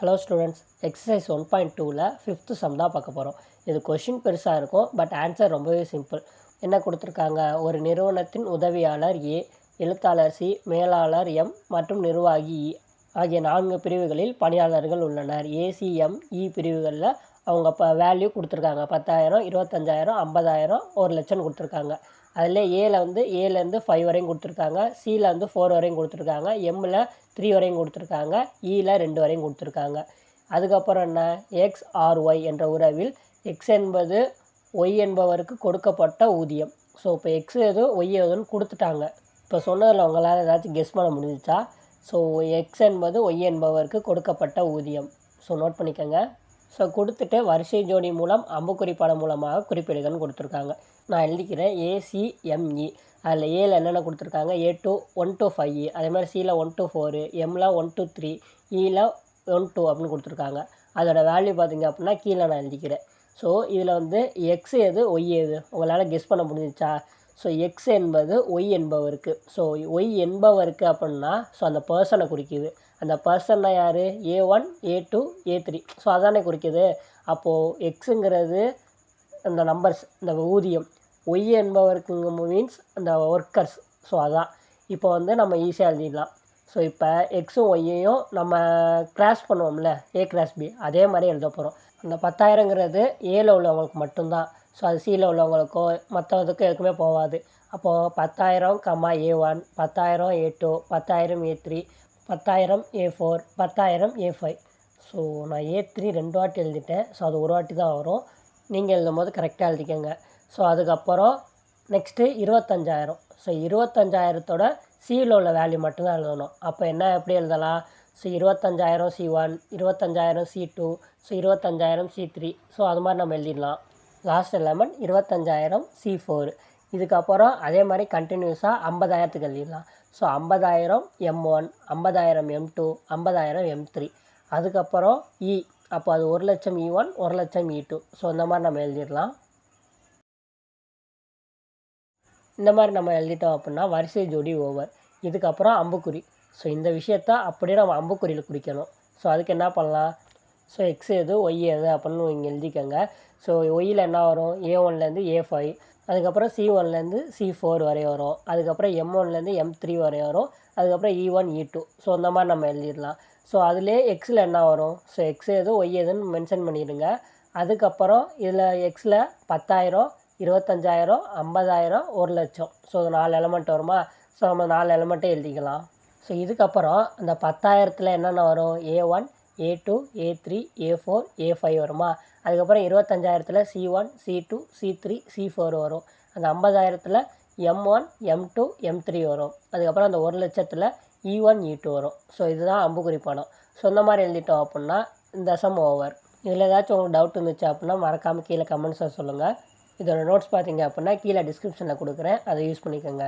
Hello students, exercise 1.2ல் 5th sum தான் பார்க்க போகிறோம். இது கொஷின் பெருசாக இருக்கும், பட் ஆன்சர் ரொம்பவே சிம்பிள். என்ன கொடுத்துருக்காங்க? ஒரு நிறுவனத்தின் உதவியாளர் ஏ, எழுத்தாளர் சி, மேலாளர் எம் மற்றும் நிர்வாகி இ ஆகிய 4 பிரிவுகளில் பணியாளர்கள் உள்ளனர். ஏசிஎம் இ பிரிவுகளில் அவங்க வேல்யூ கொடுத்துருக்காங்க. 10,000, 25,000, 50,000, 1,00,000 கொடுத்துருக்காங்க. அதில் ஏலேருந்து 5 வரையும் கொடுத்துருக்காங்க, சியில் 4 வரையும் கொடுத்துருக்காங்க, எம்மில் 3 வரையும் கொடுத்துருக்காங்க, இயில் 2 வரையும் கொடுத்துருக்காங்க. அதுக்கப்புறம் என்ன? எக்ஸ் ஆர் ஒய் என்ற உறவில் எக்ஸ் என்பது ஒய் என்பவருக்கு கொடுக்கப்பட்ட ஊதியம். ஸோ இப்போ எக்ஸ் எதுவும் ஒய் எதுன்னு கொடுத்துட்டாங்க. இப்போ சொன்னதில் உங்களால் ஏதாச்சும் கெஸ் பண்ண முடிஞ்சிச்சா? ஸோ எக்ஸ் என்பது ஒய் என்பவருக்கு கொடுக்கப்பட்ட ஊதியம். ஸோ நோட் பண்ணிக்கோங்க. ஸோ கொடுத்துட்டு வரிசை ஜோடி மூலம் அம்புக்குறி படம் மூலமாக குறிப்பிடுகன்னு கொடுத்துருக்காங்க. நான் எழுதிக்கிறேன் ஏசிஎம்இ. அதில் ஏல என்னென்ன கொடுத்துருக்காங்க? A2 1 to 5, அதே மாதிரி சியில் 1 to 4, எம்மில் 1 to 3, இயில் 1 to அப்படின்னு கொடுத்துருக்காங்க. அதோட வேல்யூ பார்த்திங்க அப்படின்னா கீழே நான் எழுதிக்கிறேன். ஸோ இதில் எக்ஸ் எது ஒய் எது உங்களால் கெஸ் பண்ண முடிஞ்சிச்சா? ஸோ எக்ஸ் என்பது ஒய் என்பவருக்கு. ஸோ ஒய் என்பவருக்கு அப்படின்னா ஸோ அந்த பர்சனை குறிக்குது. அந்த பர்சன்னா யார்? A1, A2, A3. ஸோ அதானே குறிக்குது. அப்போது எக்ஸுங்கிறது அந்த நம்பர்ஸ், இந்த ஊதியம். ஒய் என்பவருக்கு மீன்ஸ் அந்த ஒர்க்கர்ஸ். ஸோ அதான் இப்போ நம்ம ஈஸியாக எழுதிடலாம். ஸோ இப்போ எக்ஸும் ஒய்யையும் நம்ம கிராஸ் பண்ணுவோம்ல, ஏ கிராஸ் பி, அதே மாதிரி எழுத போகிறோம். அந்த 10,000ங்கிறது ஏல உள்ளவங்களுக்கு மட்டும்தான். ஸோ அது சியில் உள்ளவங்களுக்கோ மற்றதுக்கும் எதுக்குமே போகாது. அப்போது 10,000, A1, 10,000 A2, 10,000 A3, 10,000 A4, 10,000 A5. So நான் A3 2 வாட்டி எழுதிட்டேன். ஸோ அது ஒரு வாட்டி தான் வரும். நீங்கள் எழுதும் போது கரெக்டாக எழுதிக்கங்க. ஸோ அதுக்கப்புறம் நெக்ஸ்ட்டு 25,000. ஸோ 25,000தோட சியில் உள்ள வேல்யூ மட்டும்தான் எழுதணும். அப்போ எப்படி எழுதலாம்? So 25,000 C1, 25,000 C2, so 25,000 C3. So அது மாதிரி நம்ம எழுதிடலாம். Last element 25,000 C4. இதுக்கப்புறம் அதே மாதிரி கண்டினியூஸாக 50,000த்துக்கு எழுதிடலாம். So 50,000 M1, 50,000 M2, 50,000 M3. அதுக்கப்புறம் இ, அப்போ அது 1,00,000 E1, 1,00,000 E2. ஸோ இந்த மாதிரி நம்ம எழுதிடலாம். இந்த மாதிரி நம்ம எழுதிட்டோம் அப்படின்னா வரிசை ஜோடி ஓவர். இதுக்கப்புறம் அம்புக்குறி. ஸோ இந்த விஷயத்த அப்படியே நம்ம அம்புக்குறியில் குறிக்கணும். ஸோ அதுக்கு என்ன பண்ணலாம்? ஸோ எக்ஸ் எது ஒய் எது அப்படின்னு இங்கே எழுதிக்கோங்க. ஸோ ஒய்யில் என்ன வரும்? A1லேருந்து A5, அதுக்கப்புறம் C1லேருந்து C4 வரை வரும், அதுக்கப்புறம் M1லேருந்து M3 வரை வரும், அதுக்கப்புறம் E1, E2. ஸோ இந்த மாதிரி நம்ம எழுதிடலாம். ஸோ அதிலே எக்ஸில் என்ன வரும்? ஸோ எக்ஸ் எது ஒய் எதுன்னு மென்ஷன் பண்ணிடுங்க. அதுக்கப்புறம் இதில் எக்ஸில் 10,000, 25,000, 50,000, 1,00,000. ஸோ 4 எலமெண்ட் வருமா? ஸோ நம்ம 4 எலமெண்ட்டே எழுதிக்கலாம். ஸோ இதுக்கப்புறம் அந்த 10,000த்தில் என்னென்ன வரும்? A1, A2, A3, A4, A5 வருமா? அதுக்கப்புறம் 25,000த்தில் C1, C2, C3, C4 வரும். அந்த 50,000த்தில் M1, M2, M3 வரும். அதுக்கப்புறம் அந்த 1,00,000த்தில் E1, E2 வரும். ஸோ இதுதான் அம்புக்குறி படம். ஸோ இந்த மாதிரி எழுதிட்டோம் அப்படின்னா இந்த சம் ஓவர். இதில் ஏதாச்சும் உங்களுக்கு டவுட் இருந்துச்சு அப்படின்னா மறக்காமல் கீழே கமெண்ட்ஸில் சொல்லுங்கள். இதோட நோட்ஸ் பார்த்தீங்க அப்படின்னா கீழே டிஸ்கிரிப்ஷனில் கொடுக்குறேன், அதை யூஸ் பண்ணிக்கோங்க.